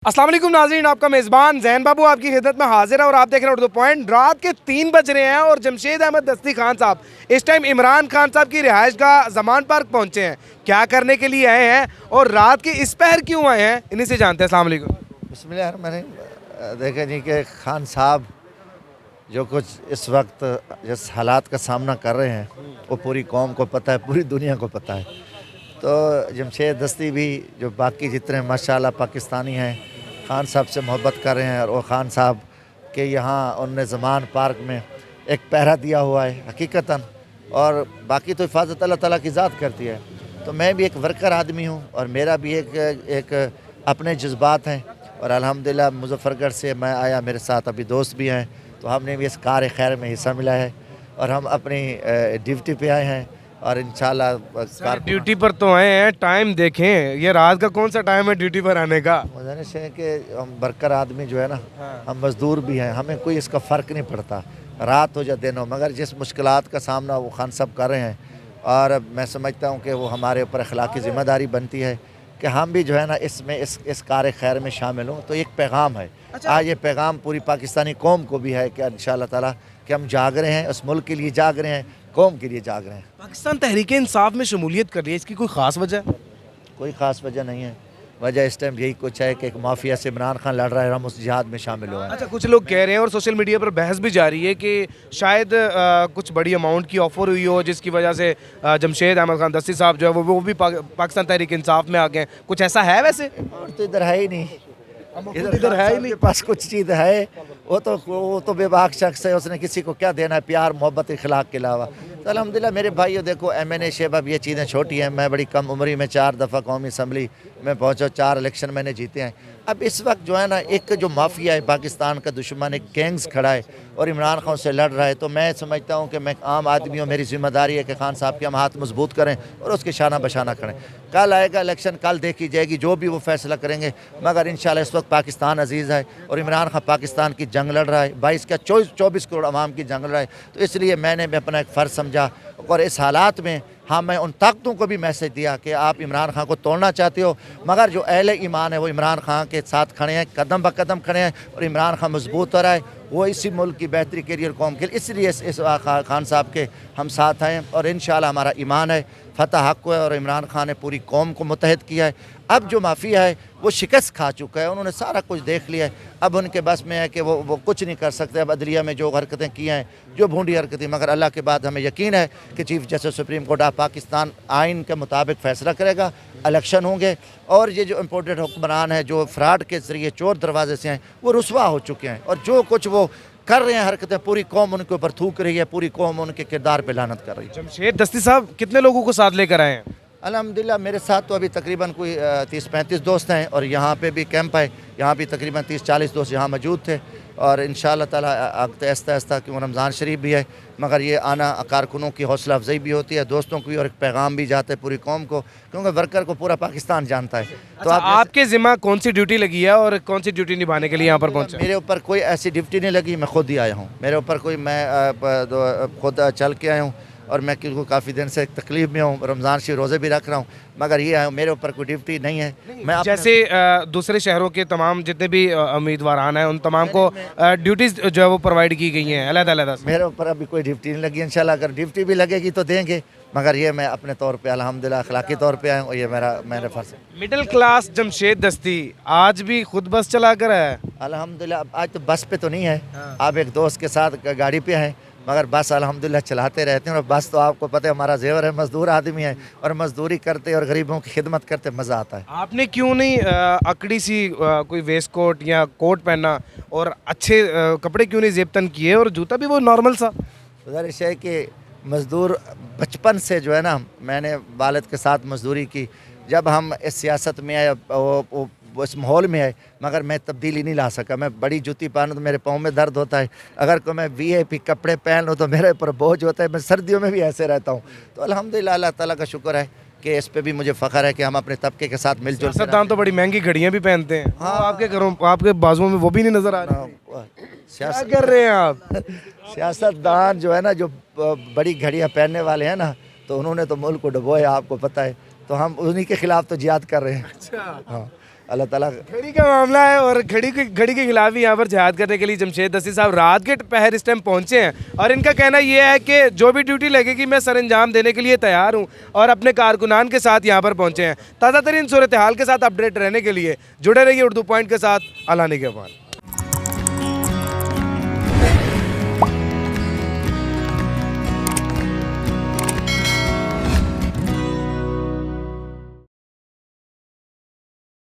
अस्सलाम वालेकुम नाज़रीन, आपका मेज़बान जैन बाबू आपकी खिदमत में हाजिर है और आप देख रहे हैं उर्दू पॉइंट। रात के 3 बज रहे हैं और जमशेद अहमद दस्ती खान साहब इस टाइम इमरान खान साहब की रिहाइश का ज़मान पार्क पहुंचे हैं। क्या करने के लिए आए हैं और रात के इस पहर क्यों आए हैं, इन्हीं से जानते हैं। अस्सलाम वालेकुम। बिस्मिल्लाह। देखें जी कि खान साहब जो कुछ इस वक्त जिस हालात का सामना कर रहे हैं वो पूरी कौम को पता है, पूरी दुनिया को पता है। तो जमशेद दस्ती भी जो बाकी जितने माशाल्लाह पाकिस्तानी हैं खान साहब से मोहब्बत कर रहे हैं और वो खान साहब के यहाँ उनने ज़मान पार्क में एक पहरा दिया हुआ है हकीकतन, और बाकी तो हिफाजत अल्लाह ताला की ज़ात करती है। तो मैं भी एक वर्कर आदमी हूँ और मेरा भी एक अपने जज्बात हैं और अल्हम्दुलिल्लाह मुज़फ़्फ़रगढ़ से मैं आया, मेरे साथ अभी दोस्त भी हैं, तो हमने भी इस कार खैर में हिस्सा मिला है और हम अपनी ड्यूटी पे आए हैं और इंशाल्लाह ड्यूटी पर तो आए हैं, टाइम देखें, ये रात का कौन सा टाइम है ड्यूटी पर आने का। मुझे है कि हम वर्कर आदमी जो है ना, हम मज़दूर भी हैं, हमें कोई इसका फ़र्क नहीं पड़ता रात हो या दिन हो, मगर जिस मुश्किलात का सामना वो खान साहब कर रहे हैं और मैं समझता हूँ कि वो हमारे ऊपर अखलाकी ज़िम्मेदारी बनती है कि हम भी जो है ना इसमें इस कार खैर में शामिल हों। तो एक पैगाम है। अच्छा। आज ये पैगाम पूरी पाकिस्तानी कौम को भी है कि इंशाअल्लाह ताला कि हम जाग रहे हैं, उस मुल्क के लिए जाग रहे हैं, कौम के लिए जाग रहे हैं। पाकिस्तान तहरीक इंसाफ में शमूलियत कर रही है, इसकी कोई ख़ास वजह? कोई ख़ास वजह नहीं है। वजह इस टाइम यही कुछ है कि एक माफिया से इमरान खान लड़ रहा है, हम उस जिहाद में शामिल हुए हैं। अच्छा, कुछ लोग कह रहे हैं और सोशल मीडिया पर बहस भी जारी है कि शायद कुछ बड़ी अमाउंट की ऑफर हुई हो जिसकी वजह से जमशेद अहमद खान दस्ती साहब जो है वो भी पाकिस्तान तहरीक इंसाफ में आ गए। कुछ ऐसा है वैसे? और तो इधर है ही नहीं, इधर है ही नहीं। पास कुछ चीज़ है वो तो बेबाक शख्स है, उसने किसी को क्या देना है प्यार मोहब्बत इखलाक के अलावा। तो अल्हम्दुलिल्लाह मेरे भाइयों, देखो MNA शेब, अब ये चीज़ें छोटी हैं, मैं बड़ी कम उम्री में 4 दफ़ा कौमी असम्बली में पहुँचा, 4 इलेक्शन मैंने जीते हैं। अब इस वक्त जो है ना एक जो माफिया है, पाकिस्तान का दुश्मन, एक गैंग्स खड़ा है और इमरान खान से लड़ रहा है। तो मैं समझता हूँ कि मैं आम आदमी हूँ, मेरी जिम्मेदारी है कि खान साहब के हम हाथ मजबूत करें और उसके शाना बशाना करें। कल आएगा इलेक्शन, कल देखी जाएगी, जो भी वो फैसला करेंगे, मगर इंशाल्लाह इस वक्त पाकिस्तान अजीज़ है और इमरान खान पाकिस्तान की जंग लड़ रहा है, 24 करोड़ अवाम की जंग लड़ रहा है। तो इसलिए मैंने भी अपना एक फ़र्ज़ समझा और इस हालात में हाँ मैं उन ताकतों को भी मैसेज दिया कि आप इमरान खान को तोड़ना चाहते हो, मगर जो अहले ईमान है वो इमरान खान के साथ खड़े हैं, कदम ब कदम खड़े हैं और इमरान खान मजबूत हो रहा है, वो इसी मुल्क की बेहतरी के लिए कौम के लिए, इसलिए इस खान साहब के हम साथ हैं और इंशाल्लाह हमारा ईमान है फतह हक है और इमरान खान ने पूरी कौम को मुत्तहद किया है। अब जो माफिया है वो शिकस्त खा चुका है, उन्होंने सारा कुछ देख लिया है, अब उनके बस में है कि वो कुछ नहीं कर सकते। अब अदलिया में जो हरकतें की हैं, जो भूंडी हरकतें, मगर अल्लाह के बाद हमें यकीन है कि chief justice supreme court of Pakistan आइन के मुताबिक फ़ैसला करेगा, इलेक्शन होंगे और ये जो इम्पोर्टेड हुक्मरान है जो फ्रॉड के ज़रिए चोर दरवाजे से हैं वो रुसवा हो चुके हैं और जो कुछ वो कर रहे हैं हरकतें, पूरी कौम उनके ऊपर थूक रही है, पूरी कौम उनके किरदार पे लानत कर रही है। जमशेद दस्ती साहब कितने लोगों को साथ लेकर आए हैं? अल्हम्दुलिल्लाह मेरे साथ तो अभी तकरीबन कोई 30-35 दोस्त हैं और यहाँ पे भी कैंप है, यहाँ भी तकरीबन 30-40 दोस्त यहाँ मौजूद थे और इंशाअल्लाह ताला आहिस्ता आहिस्ता, क्योंकि रमज़ान शरीफ भी है, मगर ये आना कारकुनों की हौसला अफजाई भी होती है, दोस्तों की, और एक पैगाम भी जाता है पूरी कौम को, क्योंकि वर्कर को पूरा पाकिस्तान जानता है। तो आपके ज़िम्मा कौन सी ड्यूटी लगी है और कौन सी ड्यूटी निभाने के लिए यहाँ पर पहुँचे? मेरे ऊपर कोई ऐसी ड्यूटी नहीं लगी, मैं खुद ही आया हूँ। मेरे ऊपर कोई, मैं खुद चल के आया हूँ और मैं क्योंकि काफ़ी दिन से तकलीफ में हूँ, रमज़ान से रोज़े भी रख रहा हूँ, मगर ये है मेरे ऊपर कोई ड्यूटी नहीं है। मैं जैसे दूसरे शहरों के तमाम जितने भी उम्मीदवार हैं उन तमाम को ड्यूटीज़ जो है वो प्रोवाइड की गई हैं अलग-अलग। मेरे ऊपर अभी कोई ड्यूटी नहीं लगी, इंशाल्लाह अगर ड्यूटी भी लगेगी तो देंगे, मगर ये मैं अपने तौर पे अल्हम्दुलिल्लाह अखलाकी तौर पे आया हूँ और ये मेरा फ़र्ज़ है। मिडिल क्लास जमशेद दस्ती आज भी खुद बस चला कर है अल्हम्दुलिल्लाह। आज तो बस पे तो नहीं है, आप एक दोस्त के साथ गाड़ी पे हैं, मगर बस अल्हम्दुलिल्लाह चलाते रहते हैं और बस तो आपको पता है हमारा जेवर है, मजदूर आदमी है और मजदूरी करते और गरीबों की खिदमत करते मज़ा आता है। आपने क्यों नहीं अकड़ी सी कोई वेस्ट कोट या कोट पहना और अच्छे कपड़े क्यों नहीं जेबतन किए और जूता भी वो नॉर्मल सा? गुजारिश है कि मज़दूर बचपन से जो है ना, मैंने वालिद के साथ मजदूरी की, जब हम इस सियासत में आए वो इस माहौल में आए, मगर मैं तब्दीली नहीं ला सका। मैं बड़ी जूती पहनूँ तो मेरे पाँव में दर्द होता है, अगर कोई मैं VIP कपड़े पहन लूँ तो मेरे ऊपर बोझ होता है, मैं सर्दियों में भी ऐसे रहता हूँ। तो अल्हम्दुलिल्लाह अल्लाह ताला का शुक्र है कि इस पे भी मुझे फ़ख्र है कि हम अपने तबके के साथ मिलजुल। सियासतदान तो बड़ी महंगी घड़ियाँ भी पहनते हैं। हाँ, आपके घरों आपके बाजुओं में वो भी नहीं नजर आ रहा। क्या कर रहे हैं आप? सियासतदान जो है ना, जो बड़ी घड़ियाँ पहनने वाले हैं ना, तो उन्होंने तो मुल्क को डुबोया, आपको पता है, तो हम उन्हीं के खिलाफ तो जिहाद कर रहे हैं। अच्छा। हाँ, अल्लाह ताला। घड़ी का मामला है और घड़ी के खिलाफ ही यहाँ पर जिहाद करने के लिए जमशेद दस्ती साहब रात के पहर इस टाइम पहुँचे हैं और इनका कहना ये है कि जो भी ड्यूटी लगेगी मैं सर अंजाम देने के लिए तैयार हूँ और अपने कारकुनान के साथ यहाँ पर पहुँचे हैं। ताज़ा तरीन सूरत हाल के साथ अपडेट रहने के लिए जुड़े रहिए उर्दू पॉइंट के साथ। अल्लाह निगहबान।